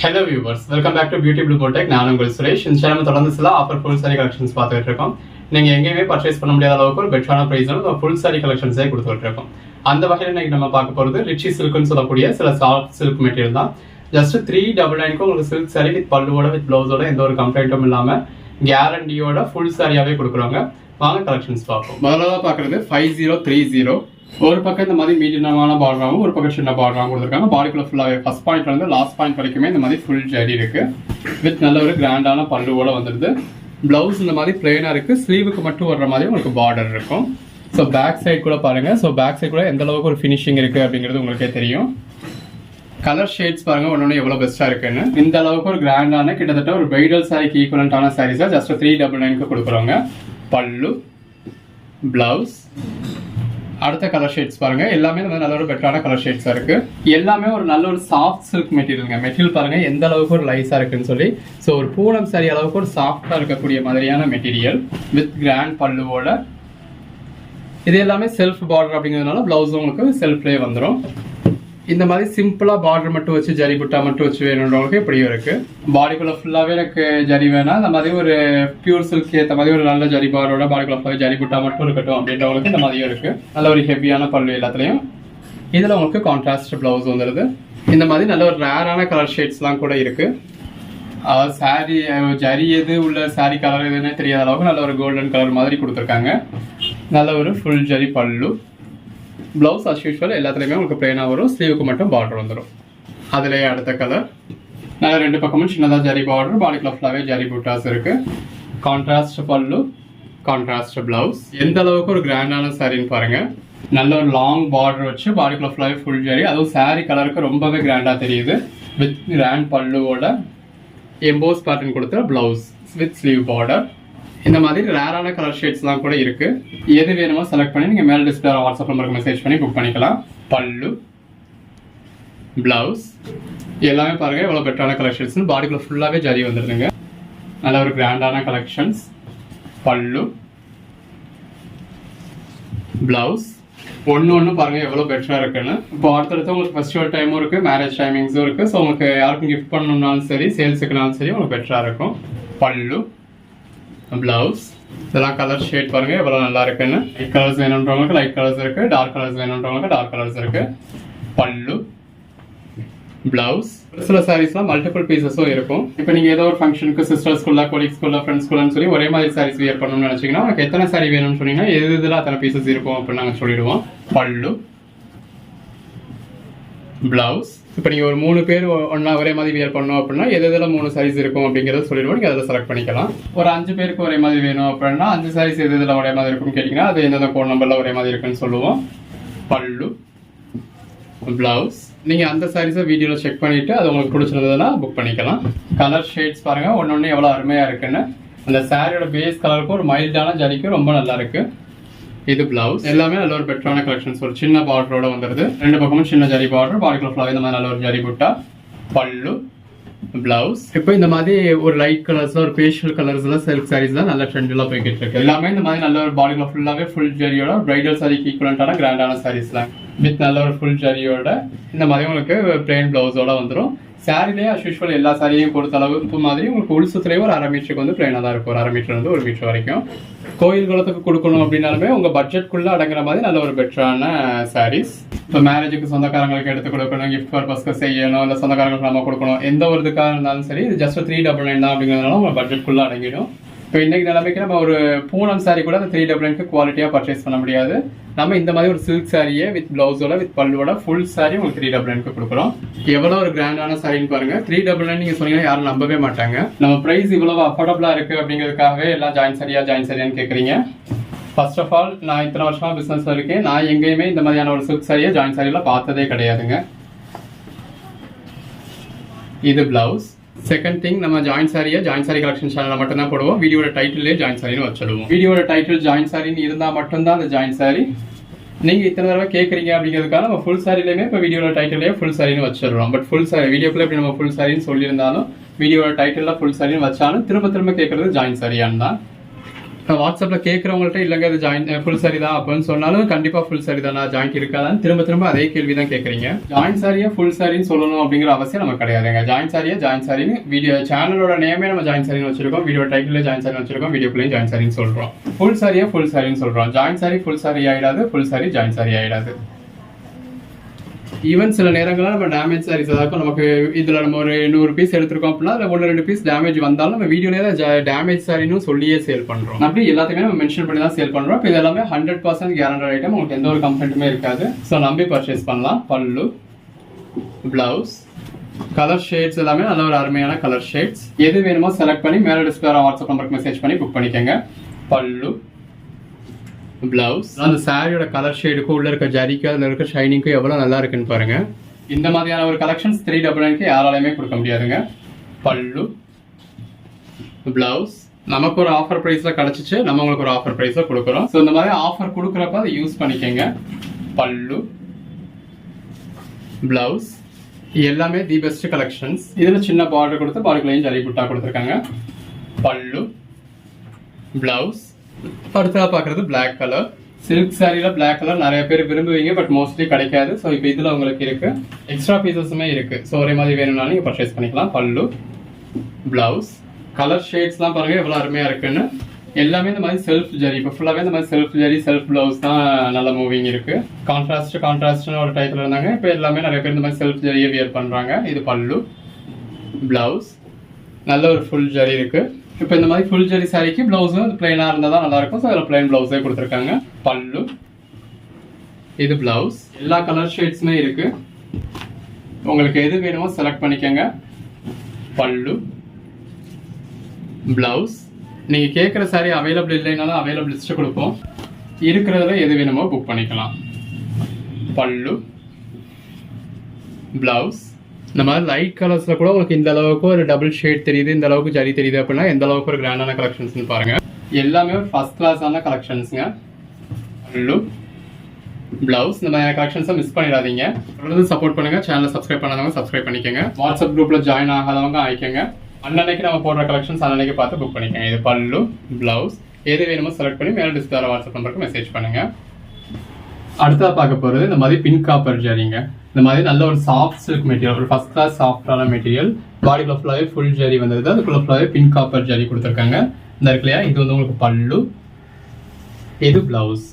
Hello viewers, welcome back to Beauty Blue Tech. நான் உங்கள் சுரேஷ். இந்த சேனல் தொடர்ந்து சில ஆஃபர் ஃபுல் சாரி கலெக்ஷன்ஸ் பார்த்துட்டு இருக்கோம். நீங்க எங்கேயுமே பர்ச்சேஸ் பண்ண முடியாத அளவுக்கு ஒரு பெஸ்டான பிரைஸ்ல ஃபுல் சாரி கலெக்ஷன்ஸே கொடுத்துட்டு இருக்கோம். அந்த வகையில் இன்னைக்கு நம்ம பார்க்க போறது ரிச்சி சில்க்னு சொல்லக்கூடிய சில சாஃப்ட் சில்க் மெட்டீரியல் தான். ஜஸ்ட் 399க்கு உங்களுக்கு சில்க் சாரி வித் பல்லுவோட வித் பிளவுஸோட எந்த ஒரு கம்ப்ளைண்ட்டும் இல்லாம கேரண்டியோட ஃபுல் சாரியாவே கொடுக்குறாங்க. வாங்க கலெக்ஷன்ஸ் பார்ப்போம். முதல்ல பார்க்குறது 5030. ஒரு பக்கம் இந்த மாதிரி மீடியமான பார்டராகவும் ஒரு பக்கம் சின்ன பார்டராகவும் கொடுத்துருக்காங்க. பாடிக்குள்ள ஃபுல்லாகவே ஃபர்ஸ்ட் பாயிண்ட்ல இருந்து லாஸ்ட் பாயிண்ட் வரைக்குமே இந்த மாதிரி ஃபுல் ஜரி இருக்கு. வித் நல்ல ஒரு கிராண்டான பல்லுவோட வந்துடுது. பிளவுஸ் இந்த மாதிரி பிளெயினா இருக்கு. ஸ்லீவுக்கு மட்டும் வர்ற மாதிரி உங்களுக்கு பார்டர் இருக்கும். ஸோ பேக் சைட் கூட பாருங்க. ஸோ பேக் சைட் கூட எந்த அளவுக்கு ஒரு ஃபினிஷிங் இருக்கு அப்படிங்கிறது உங்களுக்கே தெரியும். கலர் ஷேட்ஸ் பாருங்க ஒன்னொன்னு எவ்வளவு பெஸ்டா இருக்குன்னு. இந்த அளவுக்கு ஒரு கிராண்டான கிட்டத்தட்ட ஒரு பிரைடல் சாரிக்கு ஈக்குவலண்டான சாரீஸா ஜஸ்ட் 399க்கு கொடுக்குறோங்க. பல்லு, பிளவுஸ், அடுத்த கலர் ஷேட்ஸ் பாருங்க. எல்லாமே நல்ல ஒரு பெட்டரான கலர் ஷேட்ஸா இருக்கு. எல்லாமே ஒரு நல்ல ஒரு சாஃப்ட் சில்க் மெட்டீரியலுங்க. மெட்டீரியல் பாருங்க எந்த அளவுக்கு ஒரு லைஸா இருக்குன்னு சொல்லி. ஸோ ஒரு பூனம் சாரி அளவுக்கு ஒரு சாஃப்டா இருக்கக்கூடிய மாதிரியான மெட்டீரியல் வித் கிராண்ட் பல்லுவோட. இது எல்லாமே செல்ஃப் பார்டர் அப்படிங்கிறதுனால பிளவுஸ் உங்களுக்கு செல்ஃப்லேயே வந்துடும். இந்த மாதிரி சிம்பிளா பார்டர் மட்டும் வச்சு ஜரி புட்டா மட்டும் வச்சு வேணுன்றவங்களுக்கு இப்படியும் இருக்கு. பாடிக்குள்ள ஃபுல்லாவே எனக்கு ஜரி வேணா இந்த மாதிரி ஒரு பியூர் சில்க் ஏற்ற மாதிரி ஒரு நல்ல ஜரி பார்டரோட பாடிக்குள்ள ஃபுல்லாவே ஜரி புட்டா மட்டும் இருக்கட்டும் அப்படின்றவங்களுக்கு இந்த மாதிரியும் இருக்கு. நல்ல ஒரு ஹெவியான பல்லு எல்லாத்துலயும். இதுல உங்களுக்கு கான்ட்ராஸ்ட் பிளவுஸ் வந்துடுது. இந்த மாதிரி நல்ல ஒரு ரேரான கலர் ஷேட்ஸ்லாம் கூட இருக்கு. சாரி ஜரி எது உள்ள சாரி கலர் எதுன்னு தெரியாத அளவுக்கு நல்ல ஒரு கோல்டன் கலர் மாதிரி கொடுத்துருக்காங்க. நல்ல ஒரு ஃபுல் ஜரி பல்லு. பிளவுஸ் அஸ் யூஸ்வல் எல்லாத்துலேயுமே உங்களுக்கு பிளெயினாக வரும். ஸ்லீவுக்கு மட்டும் பார்டர் வந்துடும். அதுலேயே அடுத்த கலர் நல்ல ரெண்டு பக்கமும் சின்னதாக ஜரி பார்டர். பாடிக்குள்ள ஃபுல்லாகவே ஜரி பூட்டாஸ் இருக்கு. கான்ட்ராஸ்ட் பல்லு, கான்ட்ராஸ்ட் பிளவுஸ். எந்த அளவுக்கு ஒரு கிராண்டான சாரின்னு பாருங்க. நல்ல ஒரு லாங் பார்டர் வச்சு பாடிக்குள்ள ஃபுல்லாகவே ஃபுல் ஜரி. அதுவும் சாரி கலருக்கு ரொம்பவே கிராண்டாக தெரியுது. வித் கிராண்ட் பல்லுவோட எம்போஸ் பேட்டர்ன் கொடுத்த பிளவுஸ் வித் ஸ்லீவ் பார்டர். இந்த மாதிரி ரேரான கலர் ஷேட்ஸ்லாம் கூட இருக்கு. எது வேணுமோ செலக்ட் பண்ணி நீங்க மேல் டிஸ்பிளே வாட்ஸ்அப் நம்பருக்கு மெசேஜ் பண்ணி புக் பண்ணிக்கலாம். பல்லு, பிளவுஸ் எல்லாமே பாருங்க எவ்வளவு பெட்டரான கலர் ஷேட்ஸ். பாடிக்குள்ள ஃபுல்லாவே ஜரி வந்துருதுங்க. நல்ல ஒரு கிராண்டான கலெக்ஷன்ஸ். பல்லு, பிளவுஸ் ஒன்னு பாருங்க எவ்வளவு பெட்டரா இருக்குன்னு. இப்போ அடுத்தடுத்து உங்களுக்கு ஃபெஸ்டிவல் டைமும் இருக்கு, மேரேஜ் டைமிங்ஸும் இருக்கு. ஸோ உங்களுக்கு யாருக்கும் கிஃப்ட் பண்ணணும்னாலும் சரி, சேல்ஸுக்குனாலும் சரி உங்களுக்கு பெட்டரா இருக்கும். பல்லு, பிளவுஸ் இதெல்லாம் கலர் ஷேட் பாருங்க எவ்வளவு நல்லா இருக்குன்னு. லைட் கலர்ஸ் வேணுன்றவங்களுக்கு லைட் கலர்ஸ் இருக்கு, டார்க் கலர்ஸ் வேணுன்றவங்களுக்கு டார்க் கலர்ஸ் இருக்கு. பல்லு, பிளவுஸ். சில சாரீஸ்லாம் மல்டிபிள் பீசஸும் இருக்கும். இப்போ நீங்க ஏதோ ஒரு ஃபங்க்ஷனுக்கு சிஸ்டர்ஸ்குள்ள, கொலீக்ஸ்குள்ள, ஃப்ரெண்ட்ஸ்குள்ளன்னு சொல்லி ஒரே மாதிரி சாரீஸ் வியர் பண்ணணும்னு நினைச்சீங்கன்னா உங்களுக்கு எத்தனை சாரி வேணும்னு சொன்னீங்கன்னா எதுல அத்தனை பீசஸ் இருக்கும் அப்படின்னு நாங்கள் சொல்லிடுவோம். பல்லு, பிளவுஸ். இப்போ நீங்கள் ஒரு 3 பேர் ஒன்றா ஒரே மாதிரி வியர் பண்ணணும் அப்படின்னா எதில் 3 சாரீஸ் இருக்கும் அப்படிங்கிறத சொல்லிடுவோம். நீங்கள் அதில் செலக்ட் பண்ணிக்கலாம். ஒரு 5 பேருக்கு ஒரே மாதிரி வேணும் அப்படின்னா 5 சாரீஸ் எதில் ஒரே மாதிரி இருக்குன்னு கேட்டிங்கன்னா அது எந்தெந்த கோட் நம்பரில் ஒரே மாதிரி இருக்குன்னு சொல்லுவோம். பல்லு, பிளவுஸ். நீங்கள் அந்த சாரீஸை வீடியோவில் செக் பண்ணிவிட்டு அது உங்களுக்கு பிடிச்சிருந்ததுன்னா புக் பண்ணிக்கலாம். கலர் ஷேட்ஸ் பாருங்கள் ஒன்று எவ்வளோ அருமையாக இருக்குன்னு. அந்த சாரியோட பேஸ் கலருக்கும் ஒரு மைல்டான ஜரிக்கும் ரொம்ப நல்லா இருக்குது. இது பிளவுஸ். எல்லாமே நல்ல ஒரு பெட்டரான கலெக்ஷன்ஸ். ஒரு சின்ன பார்டரோட வந்துருது. ரெண்டு பக்கமும் சின்ன ஜரி பார்டர். பாடிக்குள்ள ஃபுல்லாவே இந்த மாதிரி நல்ல ஒரு ஜரி புட்டா. பல்லு, பிளவுஸ். இப்போ இந்த மாதிரி ஒரு லைட் கலர்ஸ்ல ஒரு பேஸ்டல் கலர்ஸ்ல சில்க் சாரீஸ் தான் நல்ல ட்ரெண்ட்ல போய்கிட்டு இருக்கு. எல்லாமே இந்த மாதிரி நல்ல ஒரு பாடிக்குள்ள ஃபுல்லாவே ஃபுல் ஜரியோட பிரைடல் சாரிக்கு ஈக்குவலண்டான கிராண்டான சாரீஸ்லாம் வித் நல்ல ஒரு ஃபுல் ஜரியோட இந்த மாதிரி உங்களுக்கு பிளெயின் பிளவுஸோட வந்துடும். சாரிலேயே அஸ் யூஸ்வல் எல்லா சாரியும் பொறுத்த அளவு மாதிரி உங்களுக்கு உள் சுத்துலேயே ஒரு 1/2 மீட்டருக்கு வந்து பிளைனாக தான் இருக்கும். ஒரு 1/2 மீட்டர் வந்து 1 மீட்டர் வரைக்கும். கோயில் குளத்துக்கு கொடுக்கணும் அப்படின்னாலுமே உங்கள் பட்ஜெட்குள்ளே அடங்குற மாதிரி நல்ல ஒரு பெட்டரான சாரீஸ். இப்போ மேரேஜுக்கு சொந்தக்காரங்களுக்கு எடுத்து கொடுக்கணும், கிஃப்ட் பர்பஸ்க்கு செய்யணும், இல்லை சொந்தக்காரங்களுக்கு நம்ம கொடுக்கணும், எந்த ஒரு இதுக்காக இருந்தாலும் சரி இது ஜஸ்ட் 399 தான் அப்படிங்கிறதுனால உங்கள் பட்ஜெட்குள்ளே அடங்கிடும். இப்போ இன்னைக்கு நிலைமைக்கு நம்ம ஒரு பூனம் சாரி கூட அந்த 399க்கு குவாலிட்டியாக பர்ச்சேஸ் பண்ண முடியாது. நம்ம இந்த மாதிரி ஒரு சில்க் சாரியை வித் பிளவுஸோட வித் பல்லுவோட ஃபுல் சாரி உங்களுக்கு 399க்கு கொடுக்குறோம். எவ்வளோ ஒரு கிராண்டான சாரின்னு பாருங்க. 399 நீங்கள் சொன்னீங்கன்னா யாரும் நம்பவே மாட்டாங்க. நம்ம ப்ரைஸ் இவ்வளவு அஃபோர்டபுளாக இருக்குது அப்படிங்கிறதுக்காகவே எல்லாம் ஜாயின் சரியான்னு கேட்குறீங்க. ஃபர்ஸ்ட் ஆஃப் ஆல் நான் இத்தனை வருஷமா பிஸ்னஸில் இருக்கேன். நான் எங்கேயுமே இந்த மாதிரியான ஒரு சில்க் சாரியை ஜாயின் சாரியில் பார்த்ததே கிடையாதுங்க. இது பிளவுஸ். செகண்ட் திங், நம்ம ஜாயின் சாரி கலெக்ஷன் சேனலில் மட்டும்தான் போடுவோம். வீடியோட டைட்டிலே ஜாயின் சாரின்னு வச்சிடுவோம். வீடியோட டைட்டில் ஜாயின் சாரின்னு இருந்தால் மட்டும்தான் அந்த ஜாயின் சாரி. நீங்கள் இத்தனை தடவை கேட்குறீங்க அப்படிங்கிறதுக்காக நம்ம ஃபுல் சாரிலையுமே இப்போ வீடியோட டைட்டிலே ஃபுல் சாரின்னு வச்சிடுறோம். பட் ஃபுல் சாரி வீடியோக்குள்ளே இப்படி நம்ம ஃபுல் சாரின்னு சொல்லியிருந்தாலும் வீடியோட டைட்டிலில் ஃபுல் சாரின்னு வச்சாலும் திரும்ப திரும்ப கேட்குறது ஜாயின் சாரியான்னு தான். வாட்ஸ்அப்பில் கேட்குறவங்கள்ட்ட இல்லைங்க இது ஜாயின் ஃபுல் சாரி தான் அப்படின்னு சொன்னாலும் கண்டிப்பாக ஃபுல் சாரி தானா ஜாயிண்ட் இருக்காதான்னு திரும்ப அதே கேள்வி தான் கேட்குறீங்க. ஜாயின் சாரியை ஃபுல் சாரின்னு சொல்லணும் அப்படிங்கிற அவசியம் நமக்கு கிடையாதுங்க. ஜாயின் சாரின்னு வீடியோ சேனலோட நேமே நம்ம ஜாயின் சாரின்னு வச்சிருக்கோம், வீடியோ டைட்டில் ஜாயின் சாரி வச்சிருக்கோம், வீடியோக்குள்ளேயும் ஜாயின் சாரின்னு சொல்கிறோம். ஃபுல் சாரின்னு சொல்கிறோம். ஜாயின் சாரி ஃபுல் சாரி ஆகிடாது, ஃபுல் சாரி ஜாயின் சாரி ஆகிடாது. ஈவன் சில நேரங்களில் நம்ம டேமேஜ் சாரீஸ் அதாவது நமக்கு இதில் நம்ம ஒரு 100 பீஸ் எடுத்துருக்கோம் அப்படின்னா அதில் 1-2 பீஸ் டேமேஜ் வந்தாலும் நம்ம வீடியோலேயே தான் டேமேஜ் சாரின்னு சொல்லியே சேல் பண்ணுறோம். அப்படி எல்லாத்தையுமே நம்ம மென்ஷன் பண்ணி தான் சேல் பண்ணுறோம். இப்போ இது எல்லாமே 100% கேரண்டட் ஐட்டம், உங்களுக்கு எந்த ஒரு கம்ப்ளைண்ட்டுமே இருக்காது. ஸோ நம்பி பர்ச்சேஸ் பண்ணலாம். பல்லு, பிளவுஸ், கலர் ஷேட்ஸ் எல்லாமே நல்ல ஒரு அருமையான கலர் ஷேட்ஸ். எது வேணுமோ செலக்ட் பண்ணி மேலே டிஸ்பிளே வாட்ஸ்அப் நம்பருக்கு மெசேஜ் பண்ணி புக் பண்ணிக்கோங்க. பல்லு, பிளவுஸ், அந்த சாரியோட கலர் ஷேடுக்கும் உள்ள இருக்க ஜரிக்கு அதில் இருக்க ஷைனிங்க்கும் எவ்வளோ நல்லா இருக்குன்னு பாருங்க. இந்த மாதிரியான ஒரு கலெக்ஷன்ஸ் 399 யாராலையுமே கொடுக்க முடியாதுங்க. பல்லு, பிளவுஸ் நமக்கு ஒரு ஆஃபர் ப்ரைஸில் கிடச்சிச்சு, நம்ம உங்களுக்கு ஒரு ஆஃபர் ப்ரைஸில் கொடுக்குறோம். ஸோ இந்த மாதிரி ஆஃபர் கொடுக்குறப்ப அதை யூஸ் பண்ணிக்கோங்க. பல்லு, பிளவுஸ் எல்லாமே தி பெஸ்ட் கலெக்ஷன்ஸ். இதில் சின்ன பார்டர் கொடுத்து பாடிக்குள்ளேயும் ஜரி புட்டா கொடுத்துருக்காங்க. பல்லு, பிளவுஸ். அடுத்ததாக பார்க்குறது பிளாக் கலர். சில்க் சாரியில் பிளாக் கலர் நிறைய பேர் விரும்புவீங்க, பட் மோஸ்ட்லி கிடைக்காது. ஸோ இப்போ இதில் உங்களுக்கு இருக்குது, எக்ஸ்ட்ரா பீசஸுமே இருக்குது. ஸோ ஒரே மாதிரி வேணும்னாலும் நீங்கள் பர்ச்சேஸ் பண்ணிக்கலாம். பல்லு, பிளவுஸ், கலர் ஷேட்ஸ்லாம் பாருங்கள் எவ்வளோ அருமையாக இருக்குன்னு. எல்லாமே இந்த மாதிரி செல்ஃப் ஜரி, இப்போ ஃபுல்லாகவே இந்த மாதிரி செல்ஃப் ஜரி செல்ஃப் பிளவுஸ் தான் நல்ல மூவிங் இருக்குது. கான்ட்ராஸ்ட்னு ஒரு டைட்டில் இருந்தாங்க, இப்போ எல்லாமே நிறைய பேர் இந்த மாதிரி செல்ஃப் ஜரியை வியர் பண்ணுறாங்க. இது பல்லு, பிளவுஸ் நல்ல ஒரு ஃபுல் ஜரி இருக்குது. இப்போ இந்த மாதிரி ஃபுல் ஜரி சாரிக்கு பிளவுஸும் பிளைனாக இருந்தால் தான் நல்லாயிருக்கும். ஸோ அதில் பிளைன் பிளவுஸே கொடுத்துருக்காங்க. பல்லு, இது பிளவுஸ். எல்லா கலர் ஷேட்ஸுமே இருக்குது, உங்களுக்கு எது வேணுமோ செலக்ட் பண்ணிக்கோங்க. பல்லு, பிளவுஸ். நீங்கள் கேட்குற சாரி அவைலபிள் இல்லைனாலும் அவைலபிள் லிஸ்ட்டு கொடுப்போம், இருக்கிறதுல எது வேணுமோ புக் பண்ணிக்கலாம். பல்லு, பிளவுஸ். இந்த மாதிரி லைட் கலர்ஸில் கூட உங்களுக்கு இந்த அளவுக்கு ஒரு டபுள் ஷேட் தெரியுது, இந்த அளவுக்கு ஜரி தெரியுது அப்படின்னா எந்த அளவுக்கு ஒரு கிராண்டான கலெக்ஷன்ஸ்னு பாருங்க. எல்லாமே ஒரு ஃபர்ஸ்ட் கிளாஸான கலெக்ஷன்ஸுங்க. பல்லு, பிளவுஸ். இந்த மாதிரி கலெக்ஷன்ஸை மிஸ் பண்ணிடாதீங்க. தொடர்ந்து சப்போர்ட் பண்ணுங்க. சேனலை சப்ஸ்கிரைப் பண்ணாதவங்க சப்ஸ்கிரைப் பண்ணிக்கோங்க. வாட்ஸ்அப் குரூப்பில் ஜாயின் ஆகாதவங்க ஆயிக்கோங்க. அன்னன்னைக்கு நம்ம போடுற கலெக்ஷன்ஸ் அன்னன்னைக்கு பார்த்து புக் பண்ணிக்கோங்க. இது பல்லு, பிளவுஸ் எது வேணுமோ செலக்ட் பண்ணி மேலே டிஸ்பிளே வாட்ஸ்அப் நம்பருக்கு மெசேஜ் பண்ணுங்க. அடுத்ததாக பார்க்க போகிறது இந்த மாதிரி பின் காப்பர் ஜரிங்க. இந்த மாதிரி நல்ல ஒரு சாஃப்ட் சில்க் மெட்டீரியல், ஒரு ஃபர்ஸ்ட் கிளாஸ் சாஃப்டான மெட்டீரியல். பாடிக்குள்ள ஃபுல்லாகவே ஃபுல் ஜரி வந்தது, அதுக்குள்ள ஃபுல்லாகவே பின் காப்பர் ஜரி கொடுத்துருக்காங்க. இந்த இருக்கு இல்லையா, இது வந்து உங்களுக்கு பல்லு, இது பிளவுஸ்.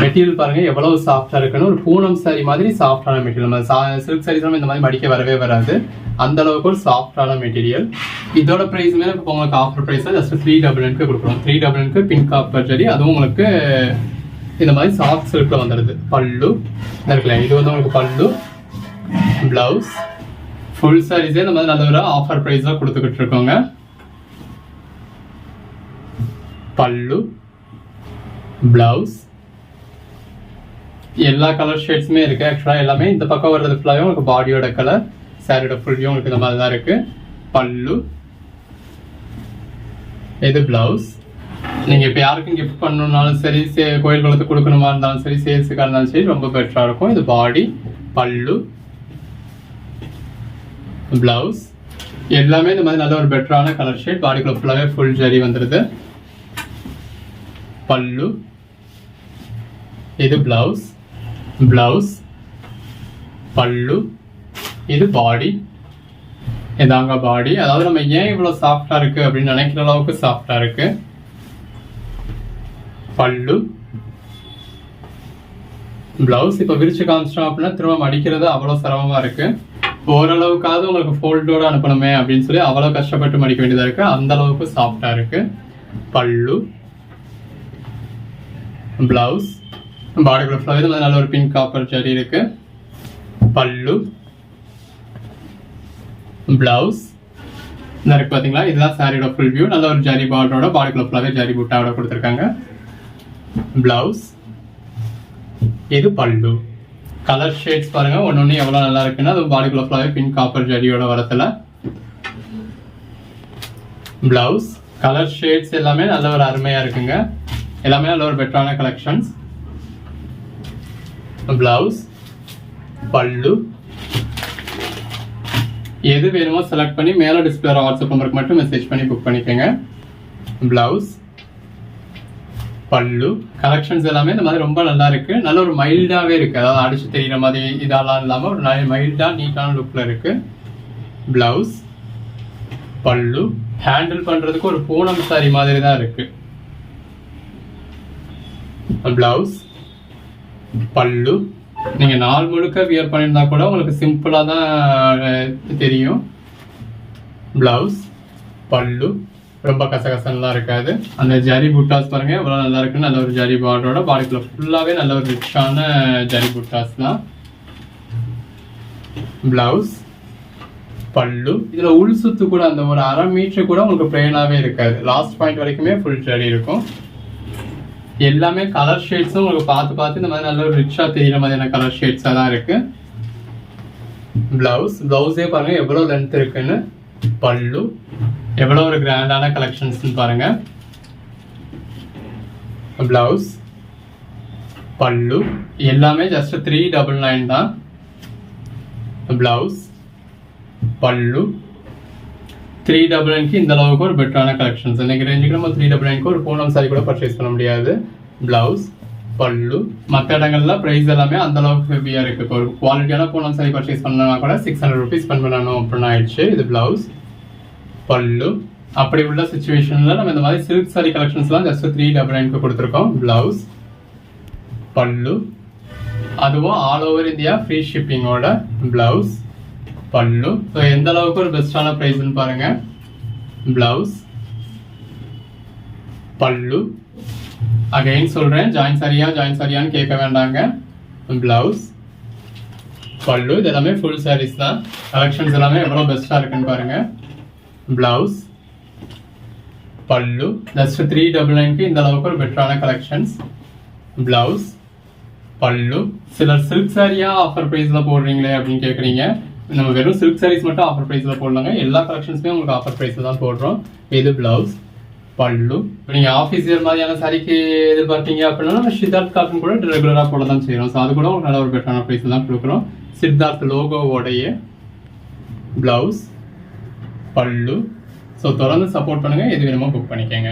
மெட்டீரியல் பாருங்க எவ்வளவு சாஃப்டா இருக்குன்னு. ஒரு பூனம் சாரி மாதிரி சாஃப்டான மெட்டீரியல். சில்க் சாரீஸ் இந்த மாதிரி மடிக்க வரவே வராது, அந்த அளவுக்கு ஒரு சாஃப்டான மெட்டீரியல். இதோட பிரைஸுமே இப்போ உங்களுக்கு ஆஃபர் ப்ரைஸ் ஜஸ்ட் 399 கொடுக்குறோம். 399 பின் காப்பர் ஜரி, அதுவும் உங்களுக்கு இந்த மாதிரி சாஃப்ட் சில்க்ல வந்துடுது. பல்லு இருக்குல்ல, இது வந்து உங்களுக்கு பல்லு, பிளவுஸ். ஃபுல் சாரீஸே இந்த மாதிரி நல்ல ஒரு ஆஃபர் ப்ரைஸ்ல கொடுத்துக்கிட்டு இருக்கோங்க. பல்லு, பிளவுஸ் எல்லா கலர் ஷேட்ஸுமே இருக்கு. ஆக்சுவலா எல்லாமே இந்த பக்கம் வர்றது ஃபுல்லாவே உங்களுக்கு பாடியோட கலர், சாரியோட ஃபுல் வியூ உங்களுக்கு இந்த மாதிரி தான் இருக்கு. பல்லு, இது பிளவுஸ். நீங்க இப்ப யாருக்கும் கிஃப்ட் பண்ணணும்னாலும் சரி, கோயில் குளத்துக்கு கொடுக்கணுமா இருந்தாலும் சரி, சேல்ஸுக்காக இருந்தாலும் சரி ரொம்ப பெட்டரா இருக்கும். இது பாடி, பல்லு, பிளவுஸ் எல்லாமே இந்த மாதிரி நல்ல ஒரு பெட்டரான கலர் ஷேட். பாடிக்குள்ள ஃபுல்லாவே ஃபுல் ஜரி வந்துருது. பல்லு, இது பிளவுஸ், பிளவுஸ், பல்லு, இது பாடி. இதாங்க பாடி. அதாவது நம்ம ஏன் இவ்வளவு சாஃப்டா இருக்கு அப்படின்னு நினைக்கிற அளவுக்கு சாஃப்டா இருக்கு. பல்லு, பிளவுஸ். இப்ப விரிச்சு காமிச்சிட்டோம் அப்படின்னா திரும்ப மடிக்கிறது அவ்வளவு சிரமமா இருக்கு. ஓரளவுக்காவது உங்களுக்கு ஃபோல்டோட அனுப்பணுமே அப்படின்னு சொல்லி அவ்வளவு கஷ்டப்பட்டு மடிக்க வேண்டியதா இருக்கு, அந்த அளவுக்கு சாஃப்டா இருக்கு. பல்லு, பிளவுஸ். பாடிக்குள்ள ஃபுல்லாவே நல்ல ஒரு பிங்க் காப்பர் ஜரி இருக்கு. பல்லு, பிளவுஸ் இருக்கு பாத்தீங்களா. இதுதான் சாரியோட ஃபுல் வியூ. நல்ல ஒரு ஜரி பார்டரோட பாடிக்குள்ள ஃபுல்லாவே ஜரி புட்டாவோட கொடுத்துருக்காங்க. பிளவுஸ், இது பல்லு. கலர் ஷேட்ஸ் பாருங்க ஒன்னொன்னு எவ்வளவு நல்லா இருக்குன்னா, அது பாடிக்குள்ள ஃபுல்லாவே பிங்க் காப்பர் ஜரியோட வரத்துல. பிளவுஸ் கலர் ஷேட்ஸ் எல்லாமே நல்ல ஒரு அருமையா இருக்குங்க. எல்லாமே நல்ல ஒரு பெட்டரான கலெக்ஷன்ஸ். பிளவுஸ், பல்லு எது வேணுமோ செலக்ட் பண்ணி மேல டிஸ்பிளே வாட்ஸ்அப் நம்பருக்கு மட்டும் மெசேஜ் பண்ணி புக் பண்ணிக்கோங்க. பிளவுஸ், பல்லு. கலெக்ஷன்ஸ் எல்லாமே இந்த மாதிரி ரொம்ப நல்லா இருக்கு. நல்ல ஒரு மைல்டாவே இருக்கு, அதாவது அடிச்சு தெரியுற மாதிரி இதெல்லாம் இல்லாம ஒரு மைல்டா நீட்டான லுக்ல இருக்கு. பிளவுஸ், பல்லு. ஹேண்டில் பண்றதுக்கு ஒரு பூனம் சாரி மாதிரி தான் இருக்கு. பிளவுஸ், பல்லு. நீங்க நாள் முழுக்க வியர் பண்ணியிருந்தா கூட உங்களுக்கு சிம்பிளா தான் தெரியும். பிளவுஸ், பல்லு. ரொம்ப கசகசன்லாம் இருக்காது. அந்த ஜரி புட்டாஸ் பாருங்க எவ்வளவு நல்லா இருக்கு. நல்ல ஒரு ஜரி பார்டரோட பாடிக்குள்ள ஃபுல்லாவே நல்ல ஒரு ரிச்சான ஜரி புட்டாஸ் தான். பிளவுஸ், பல்லு. இதுல உள் சுத்து கூட அந்த ஒரு 1/2 மீட்டர் கூட உங்களுக்கு பிளெயினாவே இருக்காது. லாஸ்ட் பாயிண்ட் வரைக்குமே ஃபுல் ஜரி இருக்கும். எல்லாமே கலர் ஷேட்ஸும் உங்களுக்கு பார்த்து இந்த மாதிரி நல்ல ஒரு ரிச்சா தெரியுற மாதிரியான கலர் ஷேட்ஸா தான் இருக்கு. பிளவுஸ், பிளவுஸே பாருங்க எவ்வளவு லென்த் இருக்குன்னு. பல்லு, எவ்வளவு ஒரு கிராண்டான கலெக்ஷன்ஸ் பாருங்க. பிளவுஸ், பல்லு. எல்லாமே ஜஸ்ட் 399 தான். பிளவுஸ், பல்லு. 399 இந்த அளவுக்கு ஒரு பெட்டரான கலெக்ஷன்ஸ். இன்னைக்கு ரேஞ்சுக்கு நம்ம 399 ஒரு பூனம் சாரி கூட பர்ச்சேஸ் பண்ண முடியாது. பிளவுஸ், பல்லு. மற்ற இடங்கள்ல பிரைஸ் எல்லாமே அந்த அளவுக்கு ஹெவியா இருக்கு. இப்போ ஒரு குவாலிட்டியான பூனம் சாரி பர்ச்சேஸ் பண்ணா கூட 600 rupees ஸ்பெண்ட் பண்ணணும் அப்படின்னு ஆயிடுச்சு. இது பிளவுஸ், பல்லு. அப்படி உள்ள சுச்சுவேஷன்ல நம்ம இந்த மாதிரி சில்க் சாரி கலெக்ஷன்ஸ்லாம் ஜஸ்ட் 399 கொடுத்துருக்கோம். பிளவுஸ், பல்லு. அதுவும் ஆல் ஓவர் இந்தியா ஃப்ரீ ஷிப்பிங்கோட. பிளவுஸ், பல்லு. ஸோ எந்த அளவுக்கு ஒரு பெஸ்டான ப்ரைஸ்ன்னு பாருங்க. பிளவுஸ், பல்லு. அகைன் சொல்றேன், ஜாயின் சாரியான்னு கேட்க வேண்டாங்க. பிளவுஸ், பல்லு. இது எல்லாமே ஃபுல் சாரீஸ் தான். கலெக்ஷன்ஸ் எல்லாமே எவ்வளோ பெஸ்டா இருக்குன்னு பாருங்க. பிளவுஸ், பல்லு. ஜஸ்ட் 399 இந்த அளவுக்கு ஒரு பெட்டரான கலெக்ஷன்ஸ். பிளவுஸ், பல்லு. சிலர் சில்க் சாரியா ஆஃபர் ப்ரைஸ்ல போடுறீங்களே அப்படின்னு கேட்குறீங்க. நம்ம வெறும் சில்க் சாரீஸ் மட்டும் ஆஃபர் ப்ரைஸ்ல போடலாங்க. எல்லா கலெக்ஷன்ஸுமே உங்களுக்கு ஆஃபர் ப்ரைஸ்ல தான் போடுறோம். இது பிளவுஸ், பல்லு. இப்போ நீங்கள் ஆஃபீஸ் வேர் மாதிரியான சாரிக்கு எதிர்பார்த்தீங்க அப்படின்னா நம்ம சித்தார்த் காட்டன் கூட ரெகுலராக போட தான் செய்கிறோம். ஸோ அது கூட உங்களுக்கு நல்ல ஒரு பெட்டரான ப்ரைஸ்ல தான் கொடுக்குறோம். சித்தார்த் லோகோவோடைய. பிளவுஸ், பல்லு. ஸோ தொடர்ந்து சப்போர்ட் பண்ணுங்க. எது வேணுமோ புக் பண்ணிக்கோங்க.